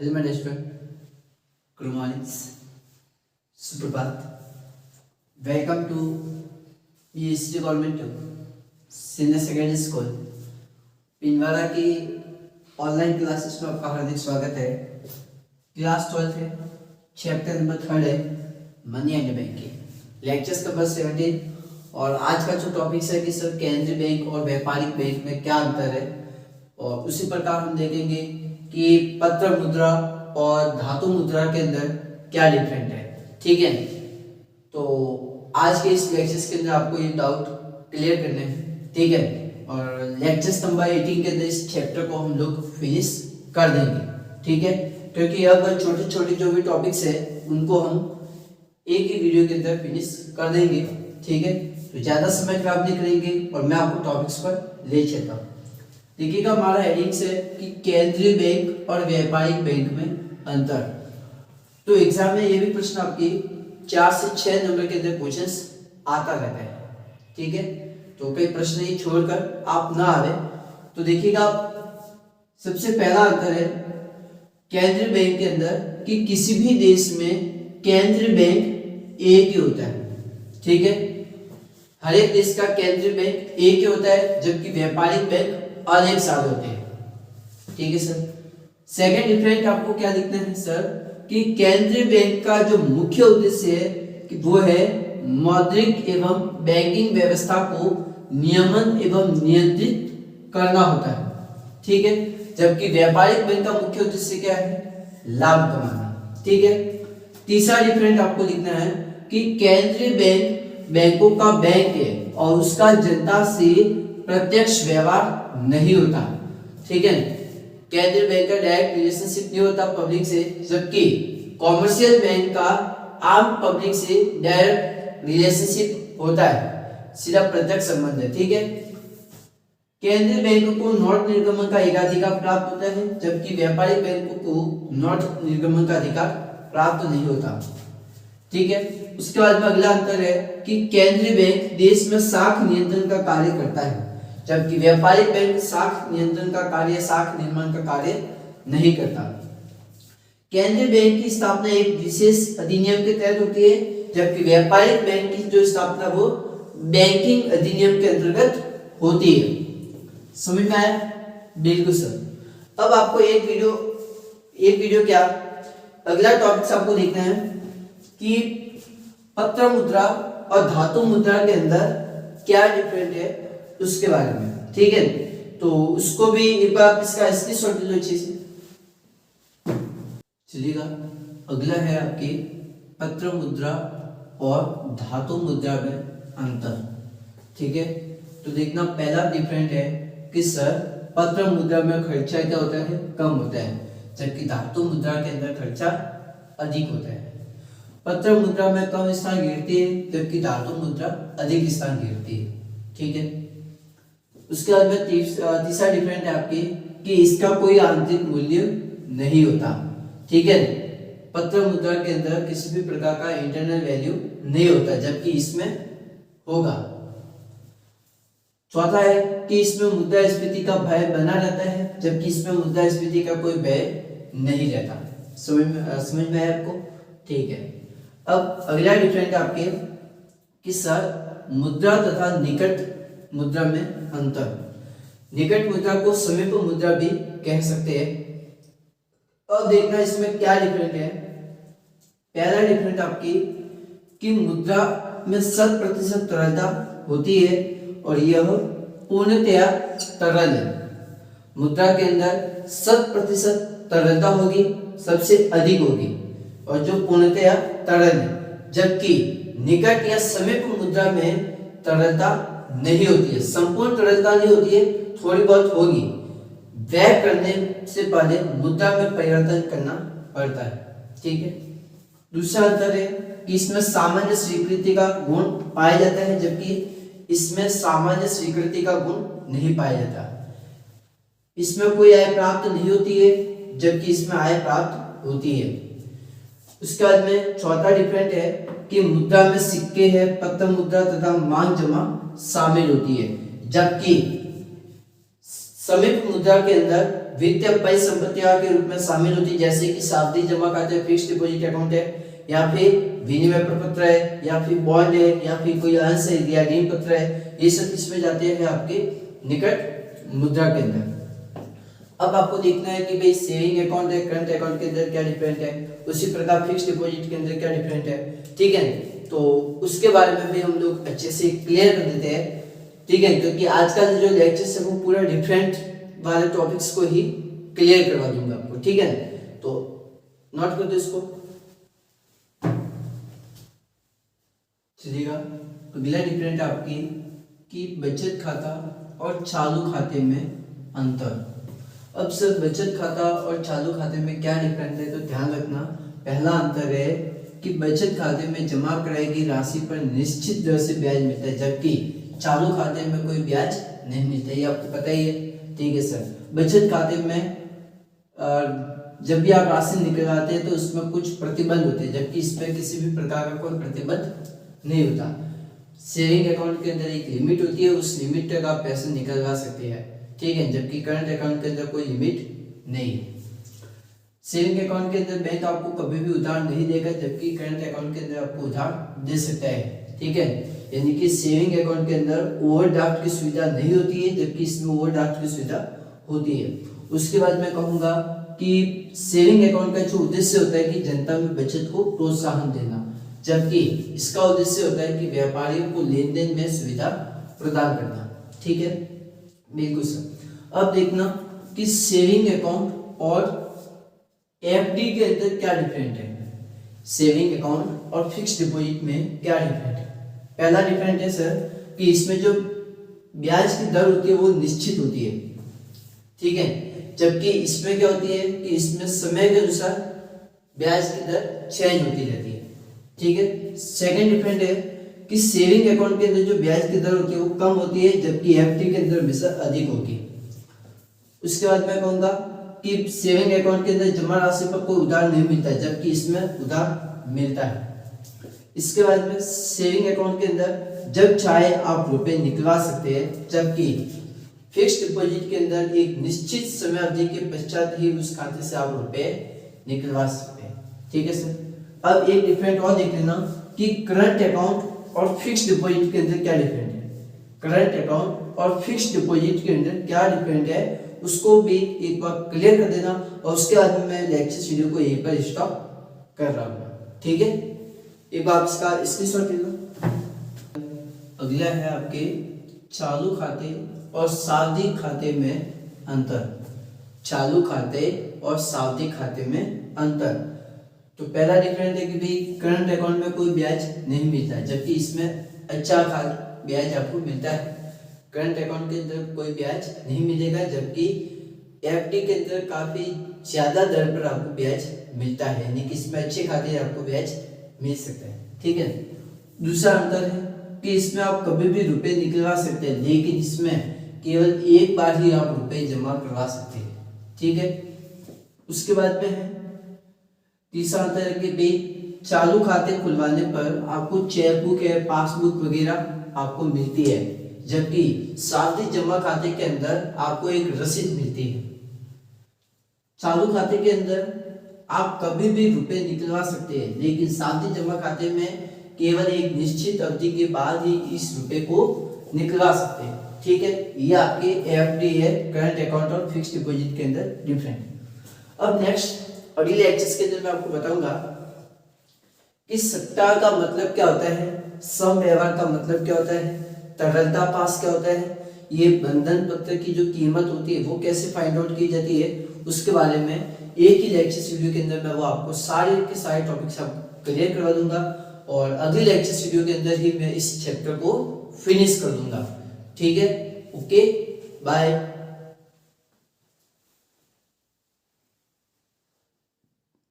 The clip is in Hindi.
Hello my student, good morning, सुप्रभात। Welcome to PhD government senior secondary school Pinwara की ऑनलाइन क्लासेस में आपका हार्दिक स्वागत है। क्लास 12 है, चैप्टर नंबर 3 है money and banking, lectures number 17। और आज का जो टॉपिक है कि सर केंद्रीय बैंक और व्यापारिक बैंक में क्या अंतर है, और उसी प्रकार हम देखेंगे कि पत्र मुद्रा और धातु मुद्रा के अंदर क्या डिफरेंट है। ठीक है, तो आज के इस लेक्चर्स के अंदर आपको ये डाउट क्लियर करने हैं। ठीक है, और लेक्चर्स नंबर 18 के अंदर इस चैप्टर को हम लोग फिनिश कर देंगे। ठीक है, क्योंकि अब छोटे छोटे जो भी टॉपिक्स है उनको हम एक ही वीडियो के अंदर फिनिश कर देंगे। ठीक है, तो ज्यादा समय खराब नहीं करेंगे और मैं आपको टॉपिक्स पर ले चलता हूँ। देखिएगा, हमारा हेडिंग है कि केंद्रीय बैंक और व्यापारिक बैंक में अंतर। तो एग्जाम में ये भी प्रश्न आपके 4 से 6 नंबर के अंदर क्वेश्चंस आता रहता है। ठीक है, तो कई प्रश्न ये छोड़कर आप ना आवे। तो देखिएगा, सबसे पहला अंतर है केंद्रीय बैंक के अंदर कि किसी भी देश में केंद्रीय बैंक एक ही होता है। ठीक है, हर एक देश का केंद्रीय बैंक एक ही होता है, जबकि व्यापारिक बैंक अनेक सारे होते हैं। ठीक है सर। सेकंड डिफरेंट आपको क्या दिखना है सर कि केंद्रीय बैंक का जो मुख्य उद्देश्य है कि वो है मौद्रिक एवं बैंकिंग व्यवस्था को नियमन एवं नियंत्रित करना होता है। ठीक है, जबकि व्यापारिक बैंक का मुख्य उद्देश्य क्या है? लाभ कमाना। ठीक है। तीसरा डिफरेंट आपको दिखना है कि केंद्रीय बैंक बैंकों का बैंक है और उसका जनता से प्रत्यक्ष व्यवहार नहीं होता। ठीक है, केंद्रीय बैंक का डायरेक्ट रिलेशनशिप नहीं होता पब्लिक से, जबकि कॉमर्शियल बैंक का आम पब्लिक से डायरेक्ट रिलेशनशिप होता है, सीधा प्रत्यक्ष संबंध है। ठीक है, केंद्रीय बैंक को नोट निर्गमन का एकाधिकार प्राप्त होता है, जबकि व्यापारिक बैंकों को नोट निर्गमन का अधिकार प्राप्त नहीं होता। ठीक है, उसके बाद में अगला अंतर है कि केंद्रीय बैंक देश में शाख नियंत्रण का कार्य करता है, जबकि व्यापारिक बैंक शाख नियंत्रण का कार्य, शाख निर्माण का कार्य नहीं करता। केंद्रीय बैंक की स्थापना एक विशेष अधिनियम के तहत होती है, जबकि व्यापारिक बैंक की जो स्थापना वो बैंकिंग अधिनियम के अंतर्गत होती है। समझ में आया? बिल्कुल सर। अब आपको एक वीडियो क्या अगला टॉपिक आपको देखना है कि पत्र मुद्रा और धातु मुद्रा के अंदर क्या डिफरेंट है उसके बारे में। ठीक है, तो उसको भी एक बार इसका स्क्रीनशॉट ले लो अच्छे से। चलिएगा, अगला है आपकी पत्र मुद्रा और धातु मुद्रा में अंतर। ठीक है, तो देखना पहला डिफरेंट है कि सर पत्र मुद्रा में खर्चा क्या होता है? कम होता है, जबकि धातु मुद्रा के अंदर खर्चा अधिक होता है। पत्र मुद्रा में कम स्थान गिरती है, जबकि धातु मुद्रा अधिक स्थान गिरती है। ठीक है, उसके बाद में तीसरा डिफरेंट है आपकी कि इसका कोई आंतरिक मूल्य नहीं होता। ठीक है, पत्र मुद्रा के अंदर किसी भी प्रकार का इंटरनल वैल्यू नहीं होता, जबकि इसमें होगा। चौथा है कि इसमें मुद्रास्फीति का भय बना रहता है, जबकि इसमें मुद्रास्फीति का कोई भय नहीं रहता। समझ में आया आपको? ठीक है। अब अगला डिफरेंट आपके कि सर मुद्रा तथा निकट मुद्रा में अंतर। निकट मुद्रा को समीप मुद्रा भी कह सकते हैं। अब देखना इसमें क्या डिफरेंट है। पहला डिफरेंट आपकी कि मुद्रा में 100% तरलता होती है और यह पूर्णतया तरल है। मुद्रा के अंदर 100% तरलता होगी, सबसे अधिक होगी, और जो पूर्णतया तरल है, जबकि निकट या समीप मुद्रा में तरलता नहीं होती है। संपूर्ण तरलता नहीं होती है, थोड़ी बहुत होगी। व्यय करने से पहले मुद्रा में परिवर्तन करना पड़ता है। ठीक है, दूसरा अंतर है कि इसमें सामान्य स्वीकृति का गुण पाया जाता है, जबकि इसमें सामान्य स्वीकृति का गुण नहीं पाया जाता। इसमें कोई आय प्राप्त नहीं होती है, जबकि इसमें आय प्राप्त होती है। उसके बाद में चौथा डिफरेंट है कि मुद्रा में सिक्के है, पत्र मुद्रा तथा मांग जमा शामिल होती है, जबकि समीप मुद्रा के अंदर वित्तीय परिसंपत्तियों के रूप में शामिल होती है, जैसे कि सावधि जमा खाते, फिक्स डिपॉजिट अकाउंट है, या फिर विनिमय प्रपत्र है, या फिर बॉन्ड है, या फिर कोई अंश या ऋण पत्र है, ये सब किसमें जाते हैं आपके निकट मुद्रा के अंदर। अब आपको देखना है कि भाई सेविंग अकाउंट है, करंट अकाउंट के अंदर क्या डिफरेंट है, उसी प्रकार फिक्स डिपॉजिट के अंदर क्या डिफरेंट है, ठीक है। तो उसके बारे में भी हम लोग अच्छे से क्लियर कर देते हैं, ठीक है, क्योंकि आजकल जो लेक्चर्स है वो पूरा डिफरेंट वाले टॉपिक्स को ही क्लियर करवा दूंगा आपको, ठीक है। तो नोट कर दो इसको, चलिएगा। अगला डिफरेंट आपकी कि बचत खाता और चालू खाते में अंतर। अब सर बचत खाता और चालू खाते में क्या डिफरेंस है, तो ध्यान रखना, पहला अंतर है कि बचत खाते में जमा कराई गई राशि पर निश्चित दर से ब्याज मिलता है, जबकि चालू खाते में कोई ब्याज नहीं मिलता, ये आपको पता ही है, ठीक है सर। बचत खाते में जब भी आप राशि निकलवाते हैं तो उसमें कुछ प्रतिबंध होते हैं, जबकि इसमें किसी भी प्रकार का कोई प्रतिबंध नहीं होता। सेविंग अकाउंट के अंदर एक लिमिट होती है, उस लिमिट तक आप पैसे निकलवा सकते हैं, ठीक है, जबकि करंट अकाउंट के अंदर कोई लिमिट नहीं है। सेविंग अकाउंट के अंदर बैंक आपको कभी भी उधार नहीं देगा, जबकि करंट अकाउंट के अंदर आपको उधार दे सकता है, ठीक है। यानी कि सेविंग अकाउंट के अंदर ओवरड्राफ्ट की सुविधा नहीं होती है, जबकि इसमें ओवरड्राफ्ट की सुविधा होती है। उसके बाद मैं कहूंगा कि सेविंग अकाउंट का जो उद्देश्य होता है कि जनता में बचत को प्रोत्साहन देना, जबकि इसका उद्देश्य होता है कि व्यापारियों को लेन देन में सुविधा प्रदान करना, ठीक है, बिल्कुल सर। अब देखना कि सेविंग अकाउंट और एफडी के अंदर क्या डिफरेंट है, सेविंग अकाउंट और फिक्स डिपॉजिट में क्या डिफरेंट है। पहला डिफरेंट है सर कि इसमें जो ब्याज की दर होती है वो निश्चित होती है, ठीक है, जबकि इसमें क्या होती है कि इसमें समय के अनुसार ब्याज की दर चेंज होती रहती है, ठीक है। सेकंड डिफरेंट है कि सेविंग अकाउंट के अंदर जो ब्याज की दर होती है वो कम होती है, जबकि एफडी के अंदर हमेशा अधिक होगी। उसके बाद मैं कहूंगा कि सेविंग अकाउंट के अंदर जमा राशि पर कोई उधार नहीं मिलता, जबकि इसमें उधार मिलता है। इसके बाद में सेविंग अकाउंट के अंदर जब चाहे आप रुपए निकलवा सकते हैं, जबकि फिक्स डिपॉजिट के अंदर एक निश्चित समय अवधि के पश्चात ही उस खाते से आप रुपए निकलवा सकते हैं, ठीक है सर। अब एक डिफरेंट और देख लेना कि करंट अकाउंट और फिक्स डिपॉजिट के अंदर क्या डिफरेंट है। करंट अकाउंट और फिक्स डिपॉजिट के अंदर क्या डिफरेंट है उसको भी एक बार क्लियर कर देना, और उसके बाद में मैं लेक्चर वीडियो को यहीं पर स्टॉप कर रहा हूँ, ठीक है। एक बार इसका स्क्रीनशॉट ले लो। अगला है आपके चालू खाते और सावधि खाते में अंतर। चालू खाते और सावधि खाते में अंतर, तो पहला डिफरेंट है कि भाई करंट अकाउंट में कोई ब्याज नहीं मिलता है, जबकि इसमें अच्छा खासा ब्याज आपको मिलता है। करंट अकाउंट के अंदर कोई ब्याज नहीं मिलेगा, जबकि एफडी के अंदर काफी ज्यादा दर पर आपको ब्याज मिलता है, यानी कि इसमें अच्छे खाते आपको ब्याज मिल सकता है, ठीक है। दूसरा अंतर है कि इसमें आप कभी भी रुपए निकलवा सकते हैं, लेकिन इसमें केवल एक बार ही आप रुपए जमा करवा सकते हैं, ठीक है। उसके बाद में है तीसरा अंतर है कि भाई चालू खाते खुलवाने पर आपको चेकबुक या पासबुक वगैरह आपको मिलती है, जबकि सावधि जमा खाते के अंदर आपको एक रसीद मिलती है। चालू खाते के अंदर आप कभी भी रुपए निकलवा सकते हैं, लेकिन सावधि जमा खाते में केवल एक निश्चित अवधि के बाद ही इस रुपए को निकलवा सकते हैं, ठीक है। ये आपके एफडी है, करंट अकाउंट और फिक्स डिपॉजिट के अंदर डिफरेंट। अब नेक्स्ट अगले लेक्चर्स के अंदर मैं आपको बताऊंगा कि सट्टा का मतलब क्या होता है, सम व्यवहार का मतलब क्या होता है, तरलता पास क्या होता है, ये बंधन पत्र की जो कीमत होती है वो कैसे फाइंड आउट की जाती है, उसके बारे में एक ही लेक्चर वीडियो के अंदर मैं वो आपको सारे के सारे टॉपिक्स आप क्लियर करवा दूंगा, और अगले लेक्चर वीडियो के अंदर ही मैं इस चैप्टर को फिनिश कर दूंगा, ठीक है। Okay, bye.